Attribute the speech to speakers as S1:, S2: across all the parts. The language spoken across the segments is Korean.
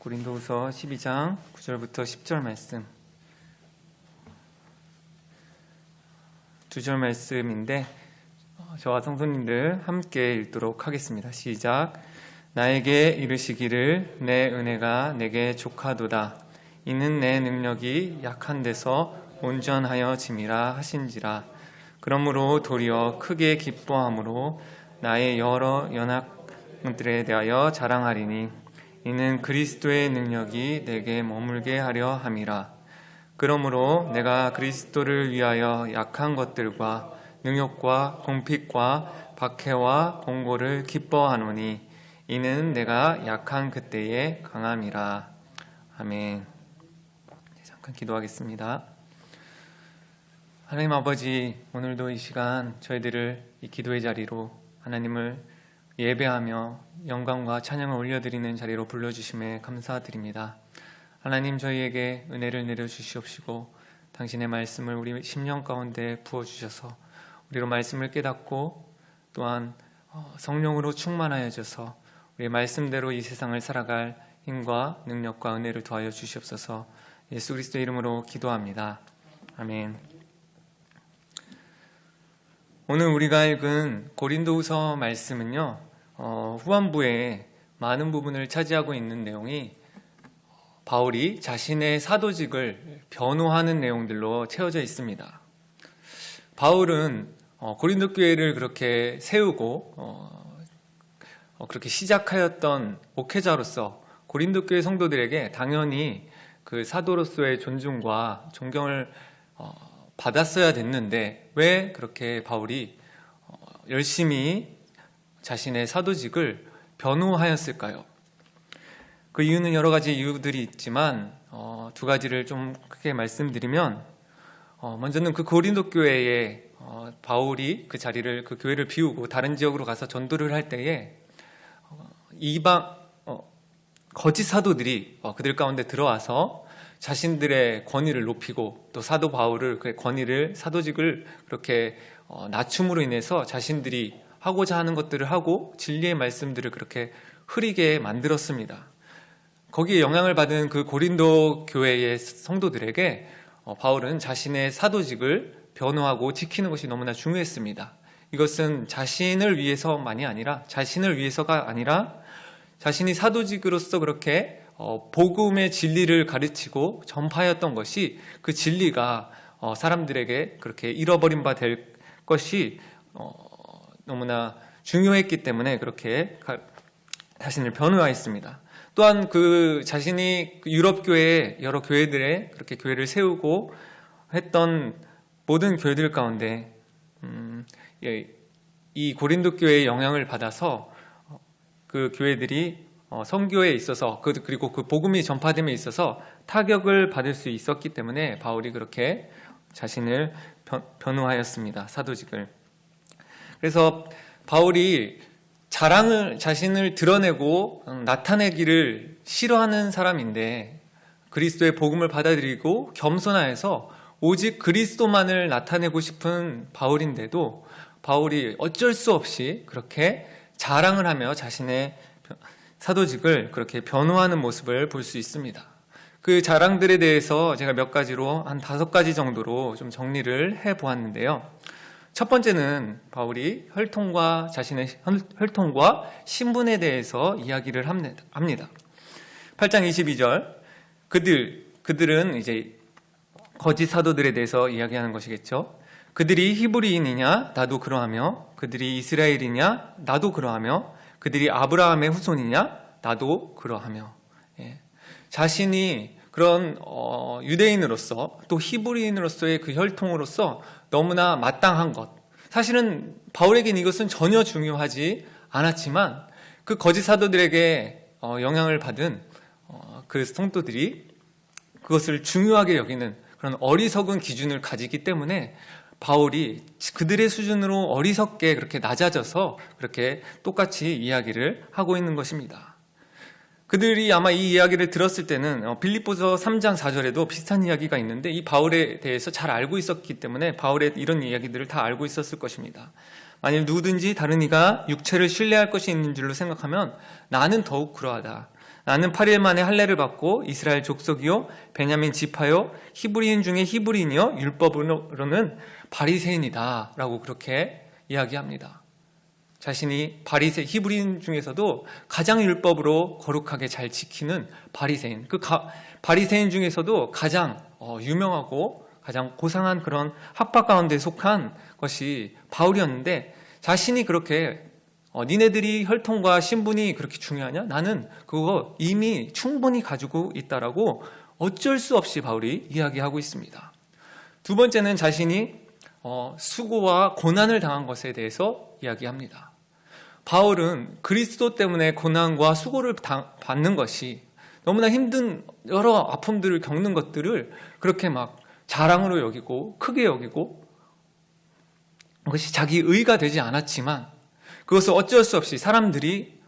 S1: 고린도후서 12장 9절부터 10절 말씀, 2절 말씀인데 저와 성도님들 함께 읽도록 하겠습니다. 시작. 나에게 이르시기를 내 은혜가 내게 족하도다. 이는 내 능력이 약한 데서 온전하여 짐이라 하신지라. 그러므로 도리어 크게 기뻐함으로 나의 여러 연약들에 대하여 자랑하리니 이는 그리스도의 능력이 내게 머물게 하려 함이라. 그러므로 내가 그리스도를 위하여 약한 것들과 능욕과 공핍과 박해와 공고를 기뻐하노니 이는 내가 약한 그때에 강함이라. 아멘. 잠깐 기도하겠습니다. 하나님 아버지, 오늘도 이 시간 저희들을 이 기도의 자리로 하나님을 예배하며 영광과 찬양을 올려드리는 자리로 불러주심에 감사드립니다. 하나님, 저희에게 은혜를 내려주시옵시고 당신의 말씀을 우리 심령 가운데 부어주셔서 우리로 말씀을 깨닫고 또한 성령으로 충만하여져서 우리의 말씀대로 이 세상을 살아갈 힘과 능력과 은혜를 더하여 주시옵소서. 예수 그리스도의 이름으로 기도합니다. 아멘. 오늘 우리가 읽은 고린도후서 말씀은요, 후반부에 많은 부분을 차지하고 있는 내용이 바울이 자신의 사도직을 변호하는 내용들로 채워져 있습니다. 바울은 고린도 교회를 그렇게 세우고 그렇게 시작하였던 목회자로서 고린도 교회 성도들에게 당연히 그 사도로서의 존중과 존경을 받았어야 됐는데 왜 그렇게 바울이 열심히 자신의 사도직을 변호하였을까요? 그 이유는 여러 가지 이유들이 있지만 두 가지를 좀 크게 말씀드리면, 먼저는 그 고린도 교회에 바울이 그 자리를, 그 교회를 비우고 다른 지역으로 가서 전도를 할 때에 이방 거짓 사도들이 그들 가운데 들어와서 자신들의 권위를 높이고 또 사도 바울을, 그 권위를, 사도직을 그렇게 낮춤으로 인해서 자신들이 하고자 하는 것들을 하고 진리의 말씀들을 그렇게 흐리게 만들었습니다. 거기에 영향을 받은 그 고린도 교회의 성도들에게 바울은 자신의 사도직을 변호하고 지키는 것이 너무나 중요했습니다. 이것은 자신을 위해서만이 아니라, 자신을 위해서가 아니라 자신이 사도직으로서 그렇게 복음의 진리를 가르치고 전파하였던 것이, 그 진리가 사람들에게 그렇게 잃어버린 바 될 것이 너무나 중요했기 때문에 그렇게 자신을 변호하였습니다. 또한 그 자신이 유럽 교회 여러 교회들에 그렇게 교회를 세우고 했던 모든 교회들 가운데 이 고린도 교회의 영향을 받아서 그 교회들이 선교에 있어서 그리고 그 복음이 전파됨에 있어서 타격을 받을 수 있었기 때문에 바울이 그렇게 자신을 변호하였습니다. 사도직을. 그래서 바울이 자신을 드러내고 나타내기를 싫어하는 사람인데, 그리스도의 복음을 받아들이고 겸손하여서 오직 그리스도만을 나타내고 싶은 바울인데도 바울이 어쩔 수 없이 그렇게 자랑을 하며 자신의 사도직을 그렇게 변호하는 모습을 볼 수 있습니다. 그 자랑들에 대해서 제가 몇 가지로 한 5가지 정도로 좀 정리를 해보았는데요. 첫 번째는 바울이 자신의 혈통과 신분에 대해서 이야기를 합니다. 8장 22절, 그들은 이제 거짓 사도들에 대해서 이야기하는 것이겠죠. 그들이 히브리인이냐? 나도 그러하며. 그들이 이스라엘이냐? 나도 그러하며. 그들이 아브라함의 후손이냐? 나도 그러하며. 자신이 그런 유대인으로서 또 히브리인으로서의 그 혈통으로서 너무나 마땅한 것, 사실은 바울에게는 이것은 전혀 중요하지 않았지만 그 거짓 사도들에게 영향을 받은 그 성도들이 그것을 중요하게 여기는 그런 어리석은 기준을 가지기 때문에 바울이 그들의 수준으로 어리석게 그렇게 낮아져서 그렇게 똑같이 이야기를 하고 있는 것입니다. 그들이 아마 이 이야기를 들었을 때는 빌립보서 3장 4절에도 비슷한 이야기가 있는데 이 바울에 대해서 잘 알고 있었기 때문에 바울의 이런 이야기들을 다 알고 있었을 것입니다. 만일 누구든지 다른 이가 육체를 신뢰할 것이 있는 줄로 생각하면 나는 더욱 그러하다. 나는 8일 만에 할례를 받고 이스라엘 족속이요 베냐민 지파요 히브리인 중에 히브리인이요 율법으로는 바리새인이다 라고 그렇게 이야기합니다. 자신이 히브리인 중에서도 가장 율법으로 거룩하게 잘 지키는 바리새인, 바리새인 중에서도 가장 유명하고 가장 고상한 그런 학파 가운데 속한 것이 바울이었는데, 자신이 그렇게 니네들이 혈통과 신분이 그렇게 중요하냐? 나는 그거 이미 충분히 가지고 있다라고 어쩔 수 없이 바울이 이야기하고 있습니다. 두 번째는 자신이 수고와 고난을 당한 것에 대해서 이야기합니다. 바울은 그리스도 때문에 고난과 수고를 받는 것이, 너무나 힘든 여러 아픔들을 겪는 것들을 그렇게 막 자랑으로 여기고 크게 여기고, 그것이 자기 의가 되지 않았지만 그것을 어쩔 수 없이 사람들이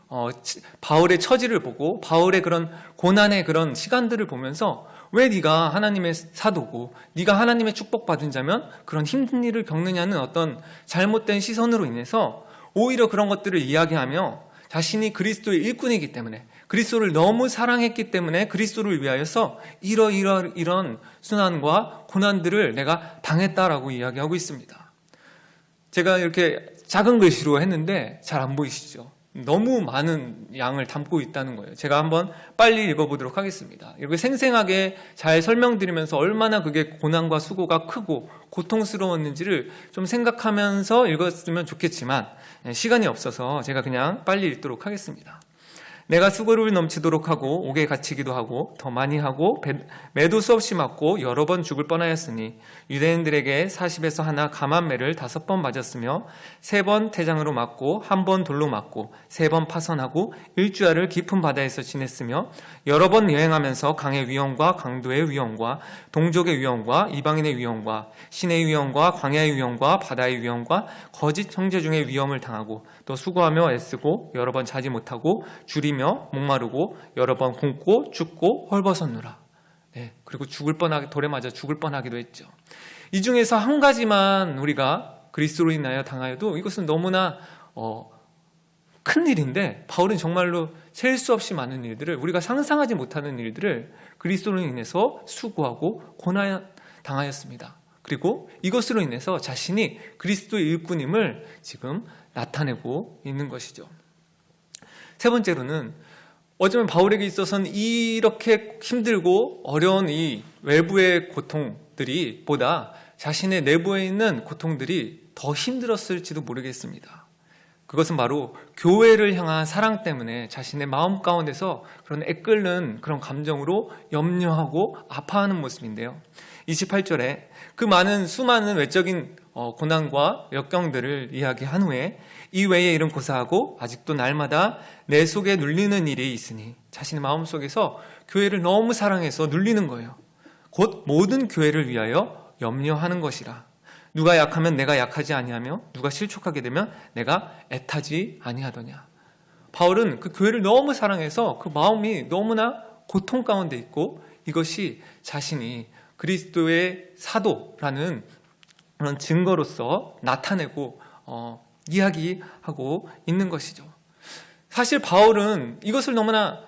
S1: 바울의 처지를 보고 바울의 그런 고난의 그런 시간들을 보면서, 왜 네가 하나님의 사도고 네가 하나님의 축복받은 자면 그런 힘든 일을 겪느냐는 어떤 잘못된 시선으로 인해서 오히려 그런 것들을 이야기하며, 자신이 그리스도의 일꾼이기 때문에, 그리스도를 너무 사랑했기 때문에 그리스도를 위하여서 이런 순환과 고난들을 내가 당했다라고 이야기하고 있습니다. 제가 이렇게 작은 글씨로 했는데 잘 안 보이시죠? 너무 많은 양을 담고 있다는 거예요. 제가 한번 빨리 읽어보도록 하겠습니다. 이렇게 생생하게 잘 설명드리면서 얼마나 그게 고난과 수고가 크고 고통스러웠는지를 좀 생각하면서 읽었으면 좋겠지만 시간이 없어서 제가 그냥 빨리 읽도록 하겠습니다. 내가 수고를 넘치도록 하고 옥에 갇히기도 하고 더 많이 하고 매도 수없이 맞고 여러 번 죽을 뻔하였으니, 유대인들에게 40에서 하나 감한 매를 5번 맞았으며 3번 태장으로 맞고 1번 돌로 맞고 3번 파선하고 일주야를 깊은 바다에서 지냈으며, 여러 번 여행하면서 강의 위험과 강도의 위험과 동족의 위험과 이방인의 위험과 신의 위험과 광야의 위험과 바다의 위험과 거짓 형제 중의 위험을 당하고, 또 수고하며 애쓰고 여러 번 자지 못하고 줄이며 목마르고 여러 번 굶고 죽고 헐벗었노라. 네, 그리고 돌에 맞아 죽을 뻔하기도 했죠. 이 중에서 한 가지만 우리가 그리스도로 인하여 당하여도 이것은 너무나 큰 일인데, 바울은 정말로 셀 수 없이 많은 일들을, 우리가 상상하지 못하는 일들을 그리스도로 인해서 수고하고 고난 당하였습니다. 그리고 이것으로 인해서 자신이 그리스도의 일꾼임을 지금 나타내고 있는 것이죠. 세 번째로는, 어쩌면 바울에게 있어서는 이렇게 힘들고 어려운 이 외부의 고통들이 보다 자신의 내부에 있는 고통들이 더 힘들었을지도 모르겠습니다. 그것은 바로 교회를 향한 사랑 때문에 자신의 마음 가운데서 그런 애끓는 그런 감정으로 염려하고 아파하는 모습인데요. 28절에 그 수많은 외적인 고난과 역경들을 이야기한 후에, 이 외에 이런 고사하고 아직도 날마다 내 속에 눌리는 일이 있으니, 자신의 마음속에서 교회를 너무 사랑해서 눌리는 거예요. 곧 모든 교회를 위하여 염려하는 것이라. 누가 약하면 내가 약하지 아니하며 누가 실족하게 되면 내가 애타지 아니하더냐. 바울은 그 교회를 너무 사랑해서 그 마음이 너무나 고통 가운데 있고, 이것이 자신이 그리스도의 사도라는 그런 증거로서 나타내고 이야기하고 있는 것이죠. 사실 바울은 이것을 너무나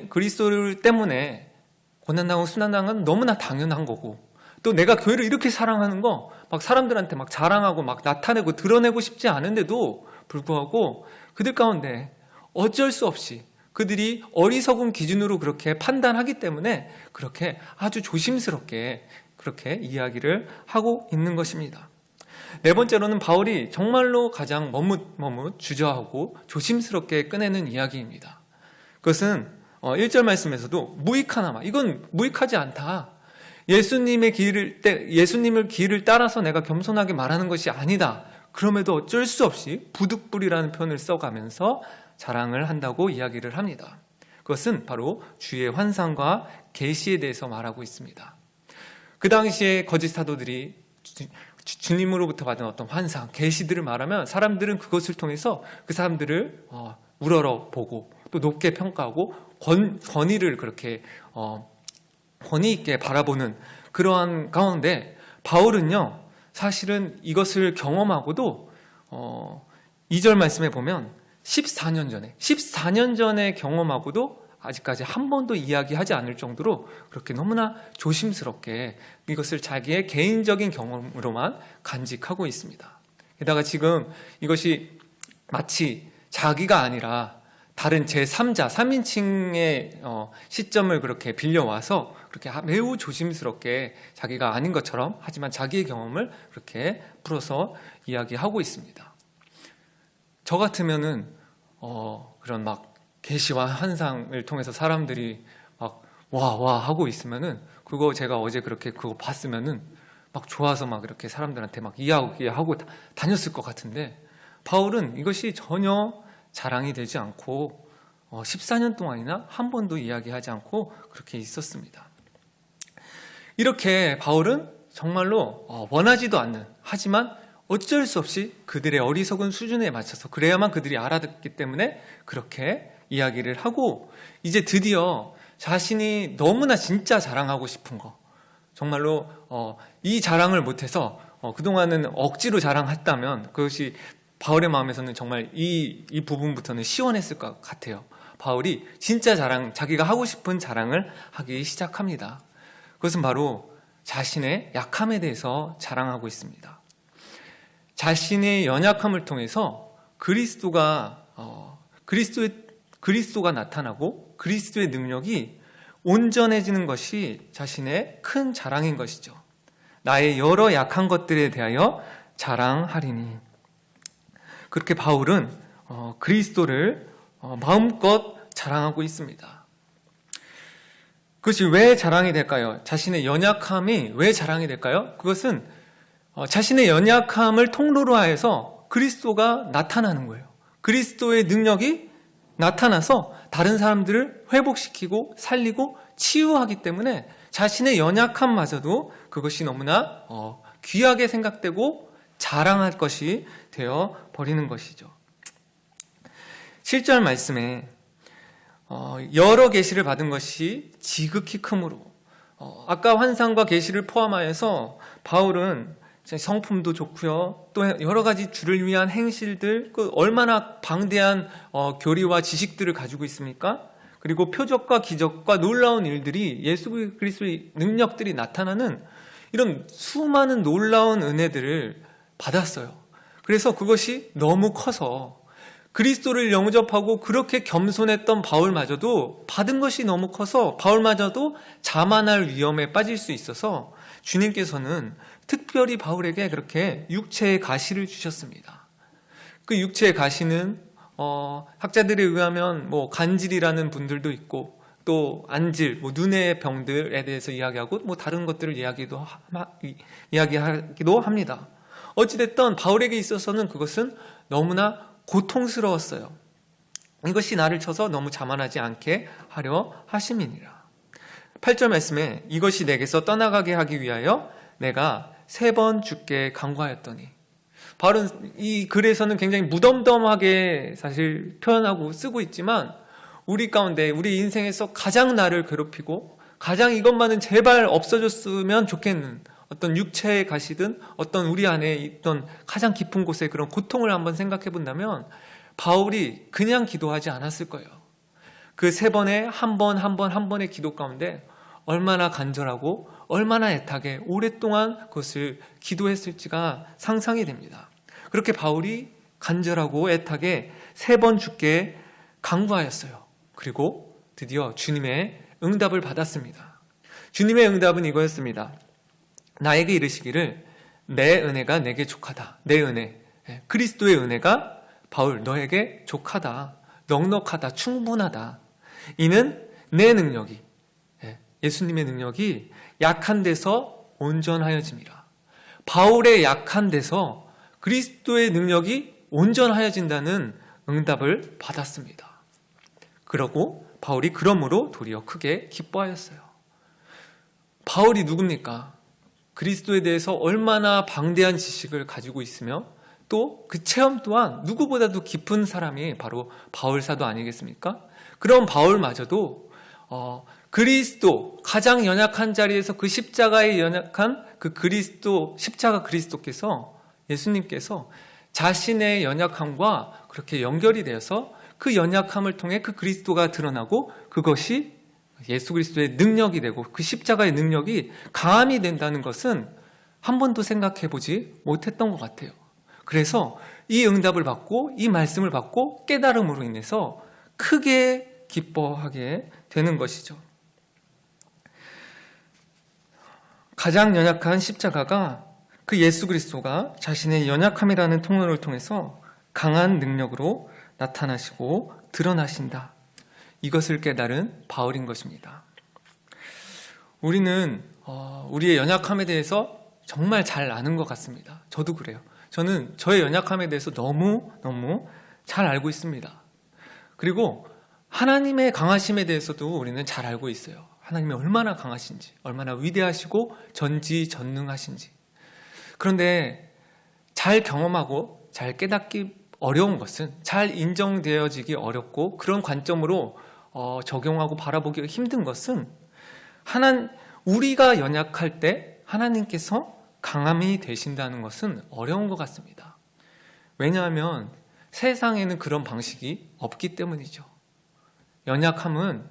S1: 그리스도를 때문에 고난당하고 순환당한 건 너무나 당연한 거고, 또 내가 교회를 이렇게 사랑하는 거 막 사람들한테 막 자랑하고 막 나타내고 드러내고 싶지 않은데도 불구하고 그들 가운데 어쩔 수 없이 그들이 어리석은 기준으로 그렇게 판단하기 때문에 그렇게 아주 조심스럽게 그렇게 이야기를 하고 있는 것입니다. 네 번째로는 바울이 정말로 가장 머뭇 주저하고 조심스럽게 꺼내는 이야기입니다. 그것은 1절 말씀에서도 무익하나마, 이건 무익하지 않다. 예수님을 길을 따라서 내가 겸손하게 말하는 것이 아니다. 그럼에도 어쩔 수 없이 부득불이라는 표현을 써가면서 자랑을 한다고 이야기를 합니다. 그것은 바로 주의 환상과 계시에 대해서 말하고 있습니다. 그 당시에 거짓 사도들이 주님으로부터 받은 어떤 환상, 계시들을 말하면 사람들은 그것을 통해서 그 사람들을 우러러 보고 또 높게 평가하고 권위를 그렇게 권위 있게 바라보는 그러한 가운데, 바울은요 사실은 이것을 경험하고도 2절 말씀에 보면 14년 전에 경험하고도 아직까지 한 번도 이야기하지 않을 정도로 그렇게 너무나 조심스럽게 이것을 자기의 개인적인 경험으로만 간직하고 있습니다. 게다가 지금 이것이 마치 자기가 아니라 다른 제3자, 3인칭의 시점을 그렇게 빌려와서 그렇게 매우 조심스럽게 자기가 아닌 것처럼 하지만 자기의 경험을 그렇게 풀어서 이야기하고 있습니다. 저 같으면은 그런 막 계시와 환상을 통해서 사람들이 막 와 하고 있으면은 그거 제가 어제 그렇게 그거 봤으면은 막 좋아서 막 이렇게 사람들한테 막 이야기하고 다녔을 것 같은데 바울은 이것이 전혀 자랑이 되지 않고 14년 동안이나 한 번도 이야기하지 않고 그렇게 있었습니다. 이렇게 바울은 정말로 원하지도 않는, 하지만 어쩔 수 없이 그들의 어리석은 수준에 맞춰서 그래야만 그들이 알아듣기 때문에 그렇게 이야기를 하고 이제 드디어 자신이 너무나 진짜 자랑하고 싶은 거, 정말로 이 자랑을 못해서 그동안은 억지로 자랑했다면 그것이 바울의 마음에서는 정말 이 부분부터는 시원했을 것 같아요. 바울이 진짜 자랑, 자기가 하고 싶은 자랑을 하기 시작합니다. 그것은 바로 자신의 약함에 대해서 자랑하고 있습니다. 자신의 연약함을 통해서 그리스도가 나타나고 그리스도의 능력이 온전해지는 것이 자신의 큰 자랑인 것이죠. 나의 여러 약한 것들에 대하여 자랑하리니. 그렇게 바울은 그리스도를 마음껏 자랑하고 있습니다. 그것이 왜 자랑이 될까요? 자신의 연약함이 왜 자랑이 될까요? 그것은 자신의 연약함을 통로로 하여서 그리스도가 나타나는 거예요. 그리스도의 능력이 나타나서 다른 사람들을 회복시키고 살리고 치유하기 때문에 자신의 연약함마저도 그것이 너무나 귀하게 생각되고 자랑할 것이 되어 버리는 것이죠. 7절 말씀에 여러 계시를 받은 것이 지극히 크므로, 아까 환상과 계시를 포함하여서 바울은 성품도 좋고요, 또 여러 가지 주를 위한 행실들, 얼마나 방대한 교리와 지식들을 가지고 있습니까? 그리고 표적과 기적과 놀라운 일들이, 예수 그리스도의 능력들이 나타나는 이런 수많은 놀라운 은혜들을 받았어요. 그래서 그것이 너무 커서 그리스도를 영접하고 그렇게 겸손했던 바울마저도 받은 것이 너무 커서 바울마저도 자만할 위험에 빠질 수 있어서 주님께서는 특별히 바울에게 그렇게 육체의 가시를 주셨습니다. 그 육체의 가시는 학자들에 의하면 간질이라는 분들도 있고 또 안질, 눈의 병들에 대해서 이야기하고 다른 것들을 이야기하기도 합니다. 어찌됐든 바울에게 있어서는 그것은 너무나 고통스러웠어요. 이것이 나를 쳐서 너무 자만하지 않게 하려 하심이니라. 8절 말씀에 이것이 내게서 떠나가게 하기 위하여 내가 3번 주께 간구하였더니, 바울은 이 글에서는 굉장히 무덤덤하게 사실 표현하고 쓰고 있지만 우리 가운데 우리 인생에서 가장 나를 괴롭히고 가장 이것만은 제발 없어졌으면 좋겠는 어떤 육체의 가시든 어떤 우리 안에 있던 가장 깊은 곳의 그런 고통을 한번 생각해 본다면 바울이 그냥 기도하지 않았을 거예요. 그 3번의 한 번의 기도 가운데 얼마나 간절하고 얼마나 애타게 오랫동안 그것을 기도했을지가 상상이 됩니다. 그렇게 바울이 간절하고 애타게 3번 주께 간구하였어요. 그리고 드디어 주님의 응답을 받았습니다. 주님의 응답은 이거였습니다. 나에게 이르시기를 내 은혜가 내게 족하다. 내 은혜, 그리스도의 은혜가 바울 너에게 족하다, 넉넉하다, 충분하다. 이는 내 능력이, 예수님의 능력이 약한 데서 온전하여짐이라. 바울의 약한 데서 그리스도의 능력이 온전하여진다는 응답을 받았습니다. 그러고 바울이 그러므로 도리어 크게 기뻐하였어요. 바울이 누굽니까? 그리스도에 대해서 얼마나 방대한 지식을 가지고 있으며 또 그 체험 또한 누구보다도 깊은 사람이 바로 바울 사도 아니겠습니까? 그런 바울마저도 그리스도, 가장 연약한 자리에서 그 십자가에 연약한 그 그리스도, 십자가 그리스도께서, 예수님께서 자신의 연약함과 그렇게 연결이 되어서 그 연약함을 통해 그 그리스도가 드러나고 그것이 예수 그리스도의 능력이 되고 그 십자가의 능력이 강함이 된다는 것은 한 번도 생각해 보지 못했던 것 같아요. 그래서 이 응답을 받고 이 말씀을 받고 깨달음으로 인해서 크게 기뻐하게 되는 것이죠. 가장 연약한 십자가가 그 예수 그리스도가 자신의 연약함이라는 통로를 통해서 강한 능력으로 나타나시고 드러나신다. 이것을 깨달은 바울인 것입니다. 우리는 우리의 연약함에 대해서 정말 잘 아는 것 같습니다. 저도 그래요. 저는 저의 연약함에 대해서 너무 잘 알고 있습니다. 그리고 하나님의 강하심에 대해서도 우리는 잘 알고 있어요. 하나님이 얼마나 강하신지, 얼마나 위대하시고 전지전능하신지. 그런데 잘 경험하고 잘 깨닫기 어려운 것은, 잘 인정되어지기 어렵고 그런 관점으로 적용하고 바라보기 힘든 것은, 우리가 연약할 때 하나님께서 강함이 되신다는 것은 어려운 것 같습니다. 왜냐하면 세상에는 그런 방식이 없기 때문이죠. 연약함은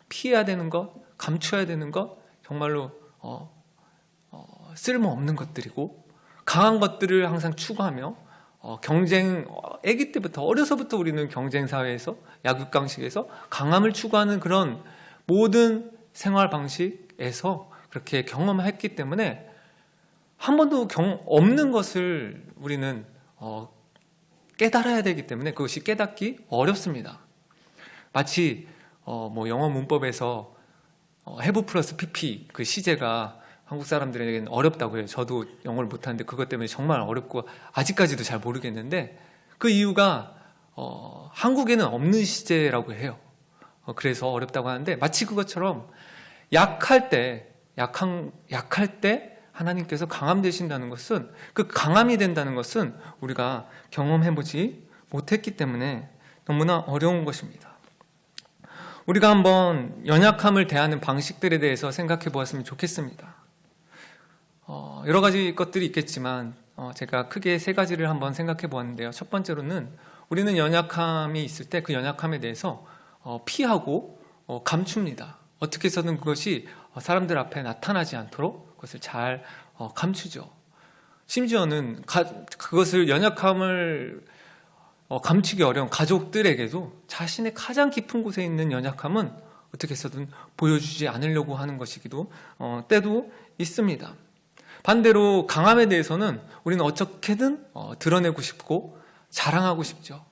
S1: 피해야 되는 것, 감춰야 되는 것, 정말로 쓸모없는 것들이고, 강한 것들을 항상 추구하며 아기 때부터, 어려서부터 우리는 경쟁 사회에서, 약육강식에서 강함을 추구하는 그런 모든 생활 방식에서 그렇게 경험했기 때문에 한 번도 없는 것을 우리는 깨달아야 되기 때문에 그것이 깨닫기 어렵습니다. 마치 영어 문법에서 have 플러스 pp 그 시제가 한국 사람들에게는 어렵다고 해요. 저도 영어를 못하는데 그것 때문에 정말 어렵고 아직까지도 잘 모르겠는데, 그 이유가 한국에는 없는 시제라고 해요. 그래서 어렵다고 하는데, 마치 그것처럼 약할 때 하나님께서 강함 되신다는 것은, 그 강함이 된다는 것은 우리가 경험해보지 못했기 때문에 너무나 어려운 것입니다. 우리가 한번 연약함을 대하는 방식들에 대해서 생각해 보았으면 좋겠습니다. 여러 가지 것들이 있겠지만 제가 크게 세 가지를 한번 생각해 보았는데요. 첫 번째로는 우리는 연약함이 있을 때 그 연약함에 대해서 피하고 감춥니다. 어떻게 해서든 그것이 사람들 앞에 나타나지 않도록 그것을 잘 감추죠. 심지어는 그것을 연약함을 감추기 어려운 가족들에게도 자신의 가장 깊은 곳에 있는 연약함은 어떻게 해서든 보여주지 않으려고 하는 것이기도 때도 있습니다. 반대로 강함에 대해서는 우리는 어떻게든 드러내고 싶고 자랑하고 싶죠.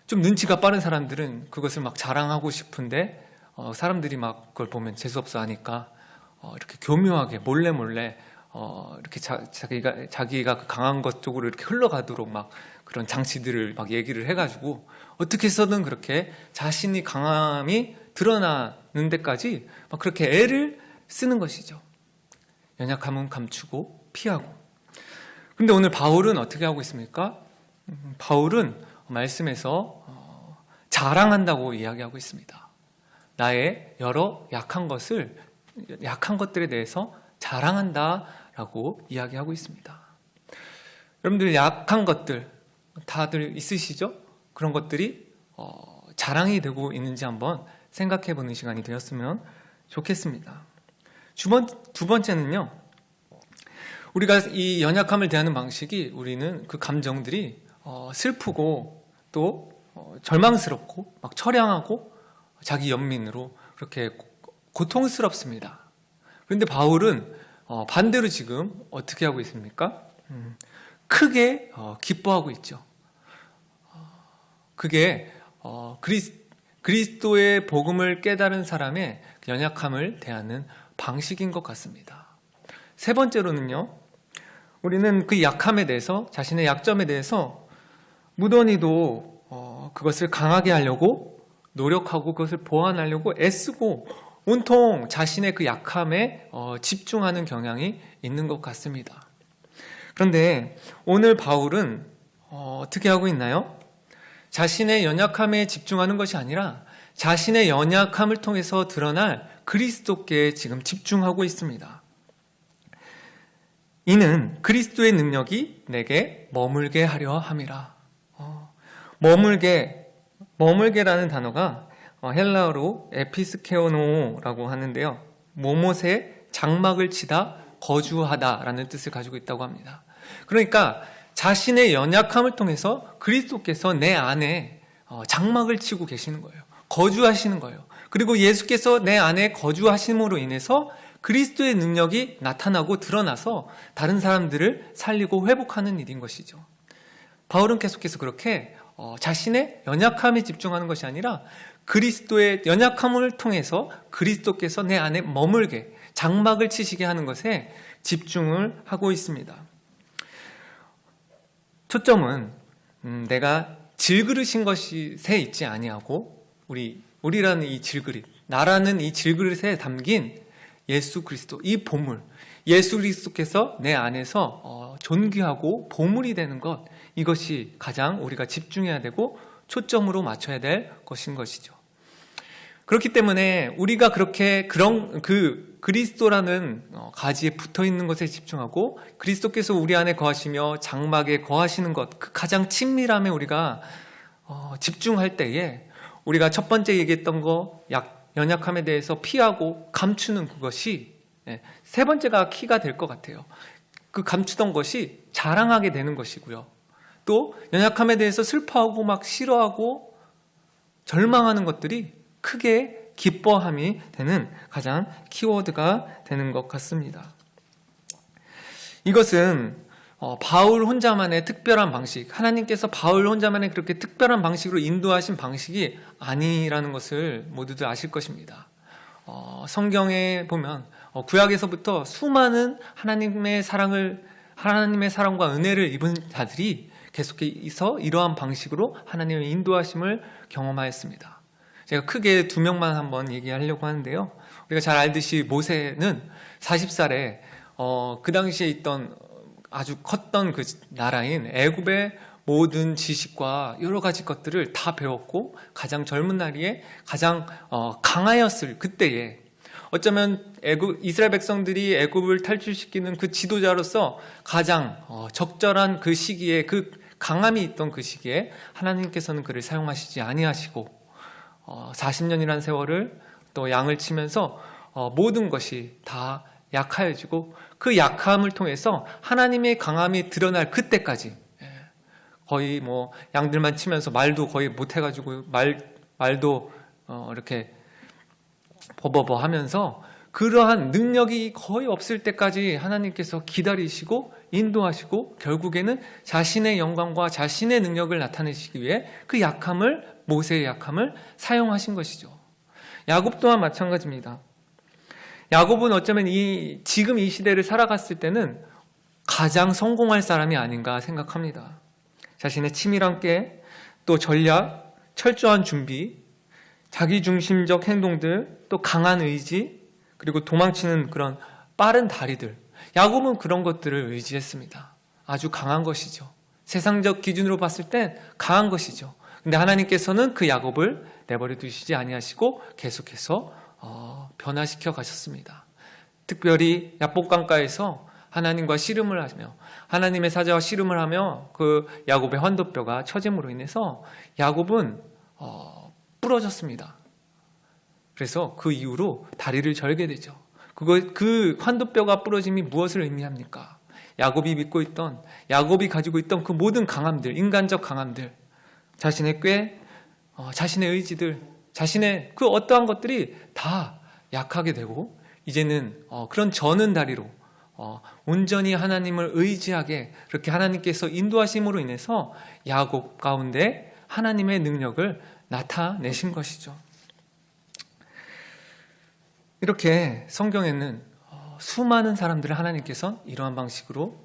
S1: 좀 눈치가 빠른 사람들은 그것을 막 자랑하고 싶은데 사람들이 막 그걸 보면 재수없어 하니까 이렇게 교묘하게 몰래 이렇게 자기가 그 강한 것 쪽으로 이렇게 흘러가도록 막 그런 장치들을 막 얘기를 해가지고 어떻게 해서든 그렇게 자신이 강함이 드러나는 데까지 막 그렇게 애를 쓰는 것이죠. 연약함은 감추고 피하고. 근데 오늘 바울은 어떻게 하고 있습니까? 바울은 말씀에서 자랑한다고 이야기하고 있습니다. 나의 여러 약한 것들에 대해서 자랑한다라고 이야기하고 있습니다. 여러분들 약한 것들 다들 있으시죠? 그런 것들이 자랑이 되고 있는지 한번 생각해 보는 시간이 되었으면 좋겠습니다. 두 번째는요, 우리가 이 연약함을 대하는 방식이, 우리는 그 감정들이 슬프고 또 절망스럽고 막 처량하고 자기 연민으로 그렇게 고통스럽습니다. 그런데 바울은 반대로 지금 어떻게 하고 있습니까? 크게 기뻐하고 있죠. 그게 그리스도의 복음을 깨달은 사람의 연약함을 대하는 방식인 것 같습니다. 세 번째로는요, 우리는 그 약함에 대해서, 자신의 약점에 대해서 무던히도 그것을 강하게 하려고 노력하고 그것을 보완하려고 애쓰고 온통 자신의 그 약함에 집중하는 경향이 있는 것 같습니다. 그런데 오늘 바울은 어떻게 하고 있나요? 자신의 연약함에 집중하는 것이 아니라 자신의 연약함을 통해서 드러날 그리스도께 지금 집중하고 있습니다. 이는 그리스도의 능력이 내게 머물게 하려 함이라. 머물게라는 단어가 헬라어로 에피스케오노라고 하는데요. 모못에 장막을 치다 거주하다라는 뜻을 가지고 있다고 합니다. 그러니까 자신의 연약함을 통해서 그리스도께서 내 안에 장막을 치고 계시는 거예요. 거주하시는 거예요. 그리고 예수께서 내 안에 거주하심으로 인해서 그리스도의 능력이 나타나고 드러나서 다른 사람들을 살리고 회복하는 일인 것이죠. 바울은 계속해서 그렇게 자신의 연약함에 집중하는 것이 아니라 그리스도의 연약함을 통해서 그리스도께서 내 안에 머물게 장막을 치시게 하는 것에 집중을 하고 있습니다. 초점은 내가 질그릇인 것에 있지 아니하고 우리라는 이 질그릇, 나라는 이 질그릇에 담긴 예수 그리스도, 이 보물, 예수 그리스도께서 내 안에서 존귀하고 보물이 되는 것, 이것이 가장 우리가 집중해야 되고 초점으로 맞춰야 될 것인 것이죠. 그렇기 때문에 우리가 그렇게 그 그리스도라는 가지에 붙어 있는 것에 집중하고 그리스도께서 우리 안에 거하시며 장막에 거하시는 것, 그 가장 친밀함에 우리가 집중할 때에 우리가 첫 번째 얘기했던 거 연약함에 대해서 피하고 감추는 그것이 세 번째가 키가 될 것 같아요. 그 감추던 것이 자랑하게 되는 것이고요. 또 연약함에 대해서 슬퍼하고 막 싫어하고 절망하는 것들이 크게 기뻐함이 되는 가장 키워드가 되는 것 같습니다. 이것은 바울 혼자만의 특별한 방식, 하나님께서 바울 혼자만의 그렇게 특별한 방식으로 인도하신 방식이 아니라는 것을 모두들 아실 것입니다. 성경에 보면 구약에서부터 수많은 하나님의 사랑과 은혜를 입은 자들이 계속해서 이러한 방식으로 하나님의 인도하심을 경험하였습니다. 제가 크게 두 명만 한번 얘기하려고 하는데요. 우리가 잘 알듯이 모세는 40살에 그 당시에 있던 아주 컸던 그 나라인 애굽의 모든 지식과 여러 가지 것들을 다 배웠고 가장 젊은 나이에 가장 강하였을 그때에 어쩌면 이스라엘 백성들이 애굽을 탈출시키는 그 지도자로서 가장 적절한 그 시기에 그 강함이 있던 그 시기에 하나님께서는 그를 사용하시지 아니하시고 40년이라는 세월을 또 양을 치면서 모든 것이 다 약하여지고 그 약함을 통해서 하나님의 강함이 드러날 그때까지 거의 뭐 양들만 치면서 말도 거의 못해가지고 말도 이렇게 버버버 하면서 그러한 능력이 거의 없을 때까지 하나님께서 기다리시고 인도하시고 결국에는 자신의 영광과 자신의 능력을 나타내시기 위해 그 약함을, 모세의 약함을 사용하신 것이죠. 야곱 또한 마찬가지입니다. 야곱은 어쩌면 지금 이 시대를 살아갔을 때는 가장 성공할 사람이 아닌가 생각합니다. 자신의 치밀한 깨, 또 전략, 철저한 준비, 자기중심적 행동들, 또 강한 의지, 그리고 도망치는 그런 빠른 다리들. 야곱은 그런 것들을 의지했습니다. 아주 강한 것이죠. 세상적 기준으로 봤을 땐 강한 것이죠. 근데 하나님께서는 그 야곱을 내버려 두시지 아니하시고 계속해서 변화시켜 가셨습니다. 특별히 야복강가에서 하나님과 씨름을 하며 하나님의 사자와 씨름을 하며 그 야곱의 환도뼈가 처짐으로 인해서 야곱은 부러졌습니다. 그래서 그 이후로 다리를 절게 되죠. 그 환도뼈가 부러짐이 무엇을 의미합니까? 야곱이 가지고 있던 그 모든 강함들, 인간적 강함들, 자신의 꾀, 자신의 의지들, 자신의 그 어떠한 것들이 다 약하게 되고 이제는 그런 저는 다리로 온전히 하나님을 의지하게 그렇게 하나님께서 인도하심으로 인해서 야곱 가운데 하나님의 능력을 나타내신 것이죠. 이렇게 성경에는 수많은 사람들을 하나님께서 이러한 방식으로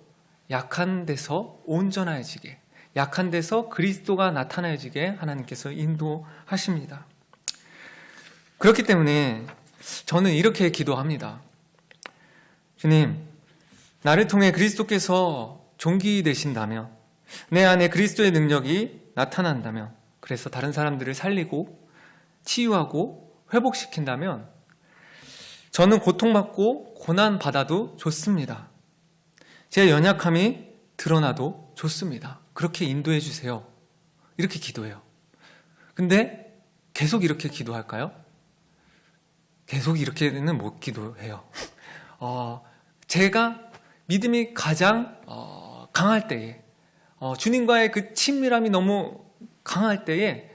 S1: 약한 데서 온전해지게, 약한 데서 그리스도가 나타나지게 하나님께서 인도하십니다. 그렇기 때문에 저는 이렇게 기도합니다. 주님, 나를 통해 그리스도께서 존귀되신다면, 내 안에 그리스도의 능력이 나타난다면, 그래서 다른 사람들을 살리고 치유하고 회복시킨다면 저는 고통받고 고난받아도 좋습니다. 제 연약함이 드러나도 좋습니다. 그렇게 인도해 주세요. 이렇게 기도해요. 근데 계속 이렇게 기도할까요? 계속 이렇게는 못 기도해요. 제가 믿음이 가장 강할 때에, 주님과의 그 친밀함이 너무 강할 때에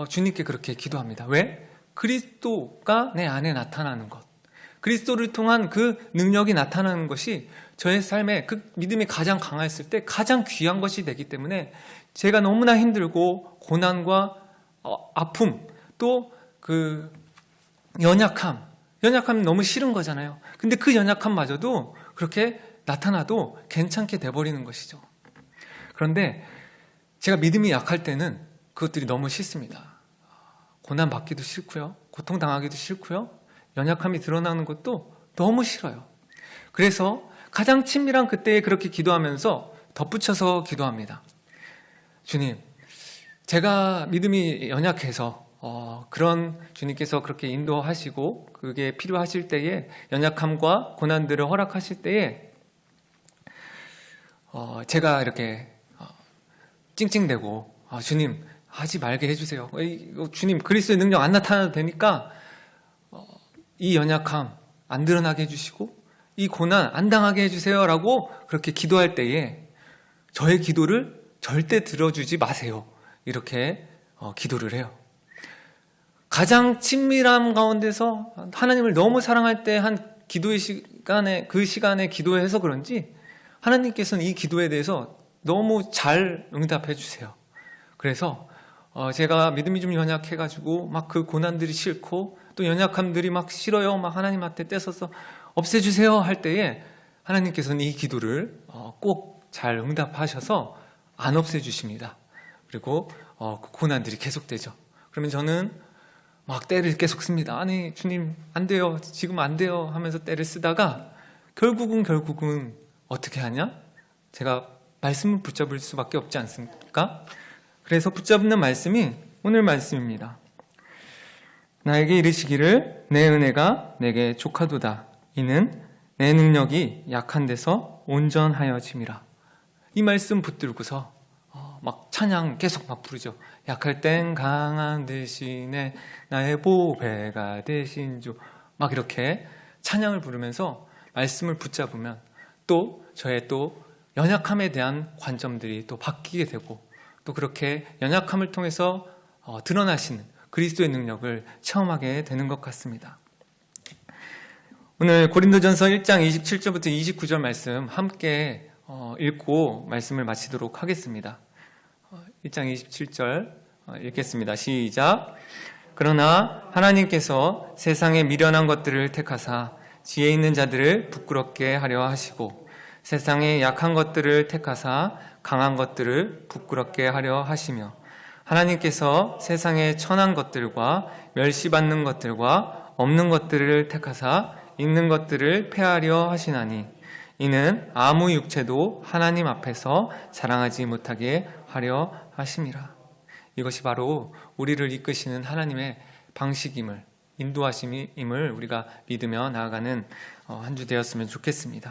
S1: 주님께 그렇게 기도합니다. 왜? 그리스도가 내 안에 나타나는 것, 그리스도를 통한 그 능력이 나타나는 것이 저의 삶에 그 믿음이 가장 강했을 때 가장 귀한 것이 되기 때문에, 제가 너무나 힘들고 고난과 아픔, 또 그 연약함이 너무 싫은 거잖아요. 근데 그 연약함마저도 그렇게 나타나도 괜찮게 돼버리는 것이죠. 그런데 제가 믿음이 약할 때는 그것들이 너무 싫습니다. 고난받기도 싫고요, 고통당하기도 싫고요, 연약함이 드러나는 것도 너무 싫어요. 그래서 가장 친밀한 그때에 그렇게 기도하면서 덧붙여서 기도합니다. 주님, 제가 믿음이 연약해서 그런 주님께서 그렇게 인도하시고 그게 필요하실 때에, 연약함과 고난들을 허락하실 때에 제가 이렇게 찡찡대고 주님 하지 말게 해주세요. 주님 그리스도의 능력 안 나타나도 되니까 이 연약함 안 드러나게 해주시고 이 고난 안 당하게 해주세요 라고 그렇게 기도할 때에 저의 기도를 절대 들어주지 마세요. 이렇게 기도를 해요. 가장 친밀함 가운데서 하나님을 너무 사랑할 때 한 기도의 시간에, 그 시간에 기도해서 그런지 하나님께서는 이 기도에 대해서 너무 잘 응답해 주세요. 그래서 제가 믿음이 좀 연약해가지고 막 그 고난들이 싫고 또 연약함들이 막 싫어요, 막 하나님한테 떼서서 없애주세요 할 때에 하나님께서는 이 기도를 꼭 잘 응답하셔서 안 없애주십니다. 그리고 그 고난들이 계속되죠. 그러면 저는 막 때를 계속 씁니다. 아니 주님 안 돼요, 지금 안 돼요 하면서 때를 쓰다가 결국은 어떻게 하냐? 제가 말씀을 붙잡을 수밖에 없지 않습니까? 그래서 붙잡는 말씀이 오늘 말씀입니다. 나에게 이르시기를 내 은혜가 내게 족하도다. 이는 내 능력이 약한 데서 온전하여짐이라. 이 말씀 붙들고서 막 찬양 계속 막 부르죠. 약할 땐 강한 대신에 나의 보배가 되신 주, 막 이렇게 찬양을 부르면서 말씀을 붙잡으면 또 저의 또 연약함에 대한 관점들이 또 바뀌게 되고, 또 그렇게 연약함을 통해서 드러나시는 그리스도의 능력을 체험하게 되는 것 같습니다. 오늘 고린도전서 1장 27절부터 29절 말씀 함께 읽고 말씀을 마치도록 하겠습니다. 1장 27절 읽겠습니다. 시작. 그러나 하나님께서 세상의 미련한 것들을 택하사 지혜 있는 자들을 부끄럽게 하려 하시고, 세상의 약한 것들을 택하사 강한 것들을 부끄럽게 하려 하시며, 하나님께서 세상의 천한 것들과 멸시받는 것들과 없는 것들을 택하사 있는 것들을 폐하려 하시나니, 이는 아무 육체도 하나님 앞에서 자랑하지 못하게 하려 하심이라. 이것이 바로 우리를 이끄시는 하나님의 방식임을, 인도하심임을 우리가 믿으며 나아가는 한 주 되었으면 좋겠습니다.